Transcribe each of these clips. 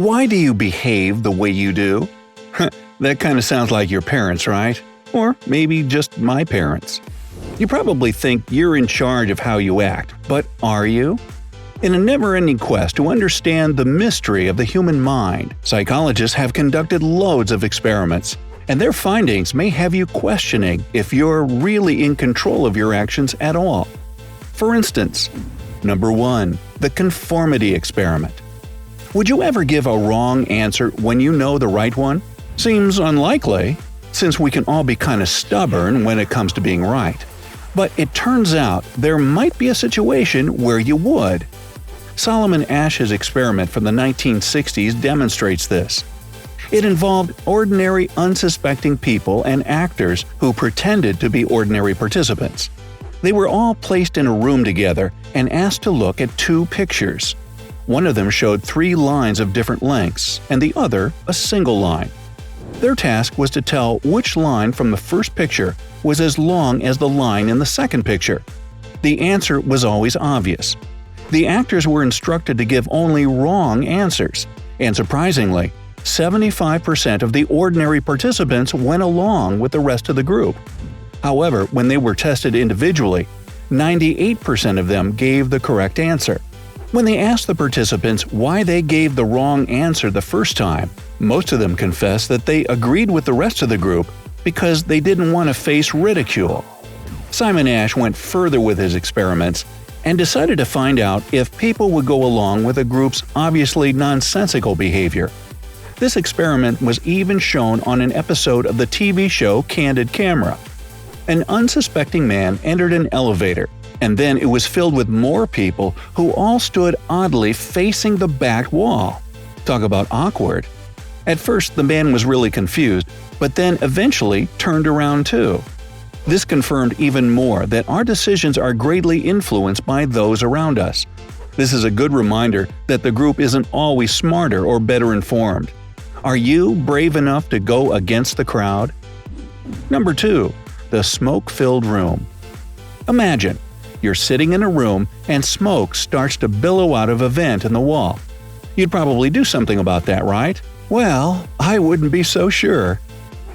Why do you behave the way you do? That kind of sounds like your parents, right? Or maybe just my parents. You probably think you're in charge of how you act, but are you? In a never-ending quest to understand the mystery of the human mind, psychologists have conducted loads of experiments, and their findings may have you questioning if you're really in control of your actions at all. For instance, Number 1. The Conformity Experiment. Would you ever give a wrong answer when you know the right one? Seems unlikely, since we can all be kind of stubborn when it comes to being right. But it turns out there might be a situation where you would. Solomon Asch's experiment from the 1960s demonstrates this. It involved ordinary, unsuspecting people and actors who pretended to be ordinary participants. They were all placed in a room together and asked to look at 2 pictures. One of them showed 3 lines of different lengths, and the other a single line. Their task was to tell which line from the first picture was as long as the line in the second picture. The answer was always obvious. The actors were instructed to give only wrong answers, and surprisingly, 75% of the ordinary participants went along with the rest of the group. However, when they were tested individually, 98% of them gave the correct answer. When they asked the participants why they gave the wrong answer the first time, most of them confessed that they agreed with the rest of the group because they didn't want to face ridicule. Simon Asch went further with his experiments and decided to find out if people would go along with a group's obviously nonsensical behavior. This experiment was even shown on an episode of the TV show Candid Camera. An unsuspecting man entered an elevator, and then it was filled with more people who all stood oddly facing the back wall. Talk about awkward. At first, the man was really confused, but then eventually turned around too. This confirmed even more that our decisions are greatly influenced by those around us. This is a good reminder that the group isn't always smarter or better informed. Are you brave enough to go against the crowd? Number 2. The smoke-filled room. Imagine, you're sitting in a room and smoke starts to billow out of a vent in the wall. You'd probably do something about that, right? Well, I wouldn't be so sure.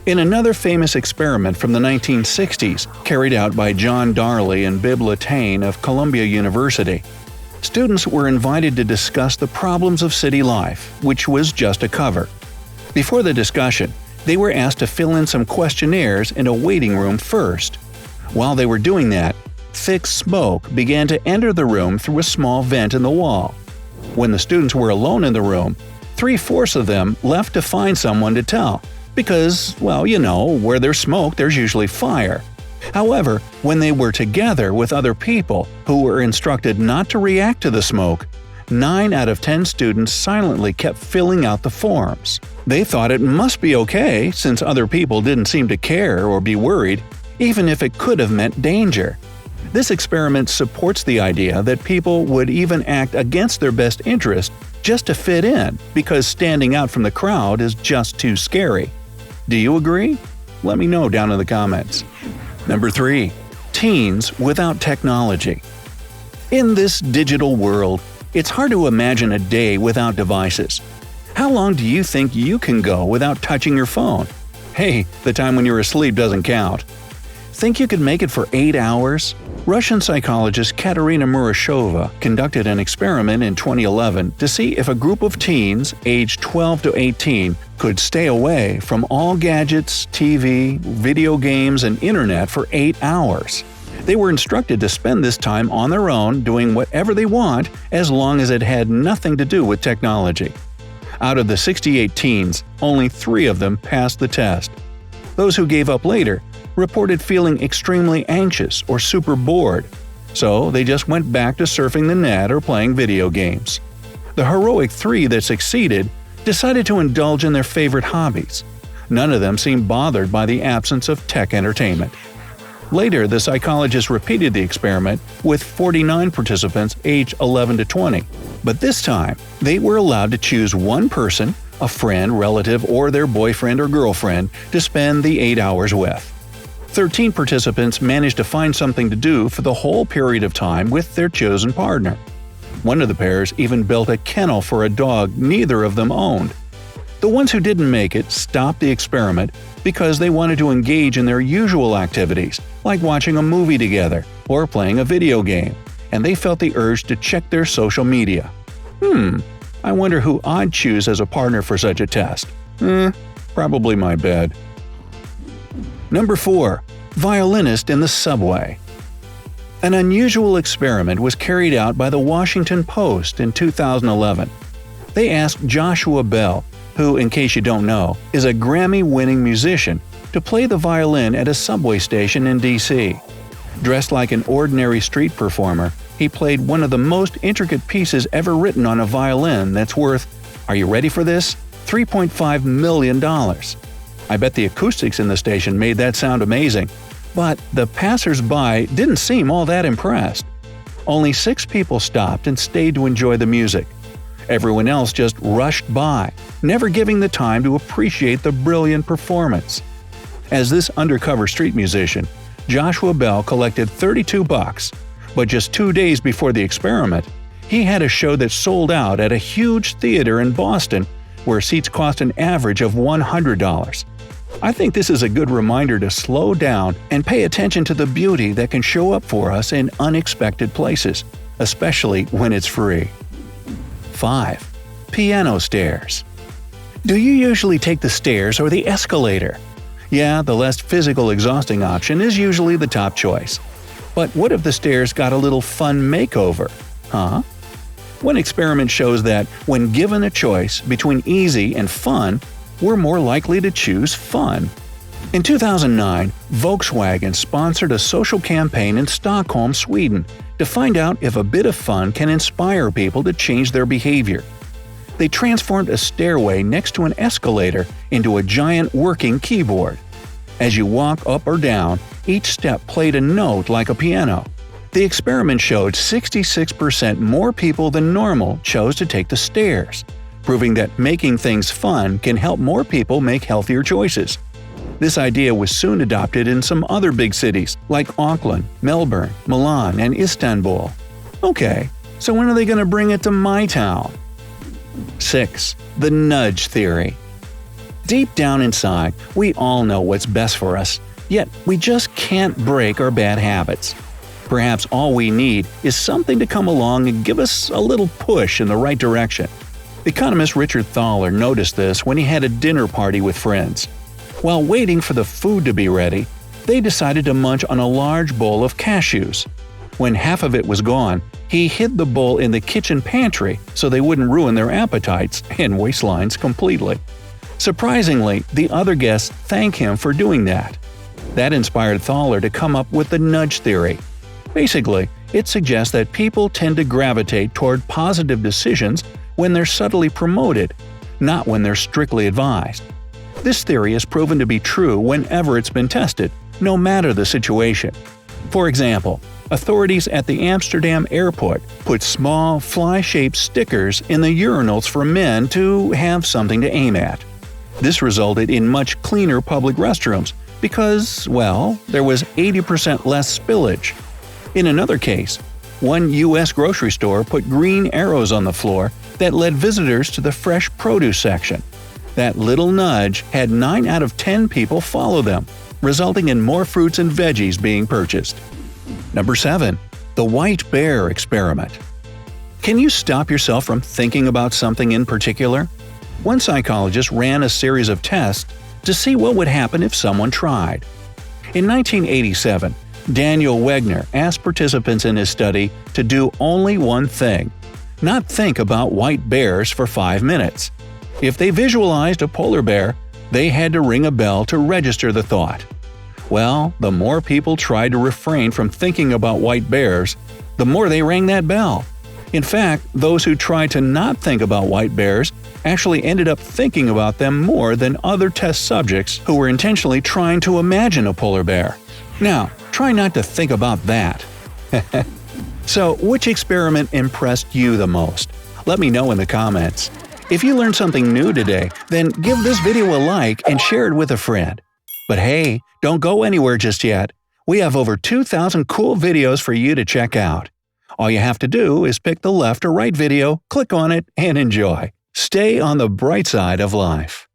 In another famous experiment from the 1960s, carried out by John Darley and Bibb Latané of Columbia University, students were invited to discuss the problems of city life, which was just a cover. Before the discussion, they were asked to fill in some questionnaires in a waiting room first. While they were doing that, thick smoke began to enter the room through a small vent in the wall. When the students were alone in the room, 3/4 of them left to find someone to tell, because, well, where there's smoke, there's usually fire. However, when they were together with other people who were instructed not to react to the smoke, 9 out of 10 students silently kept filling out the forms. They thought it must be okay since other people didn't seem to care or be worried, even if it could have meant danger. This experiment supports the idea that people would even act against their best interest just to fit in because standing out from the crowd is just too scary. Do you agree? Let me know down in the comments. Number 3. Teens without technology. In this digital world, it's hard to imagine a day without devices. How long do you think you can go without touching your phone? Hey, the time when you're asleep doesn't count. Think you could make it for 8 hours? Russian psychologist Katerina Murashova conducted an experiment in 2011 to see if a group of teens aged 12 to 18 could stay away from all gadgets, TV, video games, and internet for 8 hours. They were instructed to spend this time on their own doing whatever they want as long as it had nothing to do with technology. Out of the 68 teens, only 3 of them passed the test. Those who gave up later reported feeling extremely anxious or super bored, so they just went back to surfing the net or playing video games. The heroic 3 that succeeded decided to indulge in their favorite hobbies. None of them seemed bothered by the absence of tech entertainment. Later, the psychologists repeated the experiment with 49 participants aged 11 to 20, but this time they were allowed to choose one person, a friend, relative, or their boyfriend or girlfriend, to spend the 8 hours with. 13 participants managed to find something to do for the whole period of time with their chosen partner. One of the pairs even built a kennel for a dog neither of them owned. The ones who didn't make it stopped the experiment because they wanted to engage in their usual activities, like watching a movie together or playing a video game, and they felt the urge to check their social media. I wonder who I'd choose as a partner for such a test. Probably my bed. Number 4. Violinist in the subway. An unusual experiment was carried out by the Washington Post in 2011. They asked Joshua Bell, who, in case you don't know, is a Grammy-winning musician, to play the violin at a subway station in D.C. Dressed like an ordinary street performer, he played one of the most intricate pieces ever written on a violin that's worth, are you ready for this? $3.5 million. I bet the acoustics in the station made that sound amazing, but the passers-by didn't seem all that impressed. Only 6 people stopped and stayed to enjoy the music. Everyone else just rushed by, never giving the time to appreciate the brilliant performance. As this undercover street musician, Joshua Bell collected $32, but just 2 days before the experiment, he had a show that sold out at a huge theater in Boston where seats cost an average of $100. I think this is a good reminder to slow down and pay attention to the beauty that can show up for us in unexpected places, especially when it's free. 5. Piano stairs. Do you usually take the stairs or the escalator? Yeah, the less physical exhausting option is usually the top choice. But what if the stairs got a little fun makeover? One experiment shows that when given a choice between easy and fun, we're more likely to choose fun. In 2009, Volkswagen sponsored a social campaign in Stockholm, Sweden, to find out if a bit of fun can inspire people to change their behavior. They transformed a stairway next to an escalator into a giant working keyboard. As you walk up or down, each step played a note like a piano. The experiment showed 66% more people than normal chose to take the stairs, proving that making things fun can help more people make healthier choices. This idea was soon adopted in some other big cities like Auckland, Melbourne, Milan, and Istanbul. Okay, so when are they going to bring it to my town? 6. The nudge theory. Deep down inside, we all know what's best for us, yet we just can't break our bad habits. Perhaps all we need is something to come along and give us a little push in the right direction. Economist Richard Thaler noticed this when he had a dinner party with friends. While waiting for the food to be ready, they decided to munch on a large bowl of cashews. When half of it was gone, he hid the bowl in the kitchen pantry so they wouldn't ruin their appetites and waistlines completely. Surprisingly, the other guests thanked him for doing that. That inspired Thaler to come up with the nudge theory. Basically, it suggests that people tend to gravitate toward positive decisions when they're subtly promoted, not when they're strictly advised. This theory has proven to be true whenever it's been tested, no matter the situation. For example, authorities at the Amsterdam airport put small, fly-shaped stickers in the urinals for men to have something to aim at. This resulted in much cleaner public restrooms because, well, there was 80% less spillage. In another case, one U.S. grocery store put green arrows on the floor that led visitors to the fresh produce section. That little nudge had 9 out of 10 people follow them, resulting in more fruits and veggies being purchased. Number 7. The white bear experiment. Can you stop yourself from thinking about something in particular? One psychologist ran a series of tests to see what would happen if someone tried. In 1987, Daniel Wegner asked participants in his study to do only one thing – not think about white bears for 5 minutes. If they visualized a polar bear, they had to ring a bell to register the thought. Well, the more people tried to refrain from thinking about white bears, the more they rang that bell. In fact, those who tried to not think about white bears actually ended up thinking about them more than other test subjects who were intentionally trying to imagine a polar bear. Now, try not to think about that. So, which experiment impressed you the most? Let me know in the comments. If you learned something new today, then give this video a like and share it with a friend. But hey, don't go anywhere just yet. We have over 2,000 cool videos for you to check out. All you have to do is pick the left or right video, click on it, and enjoy. Stay on the bright side of life.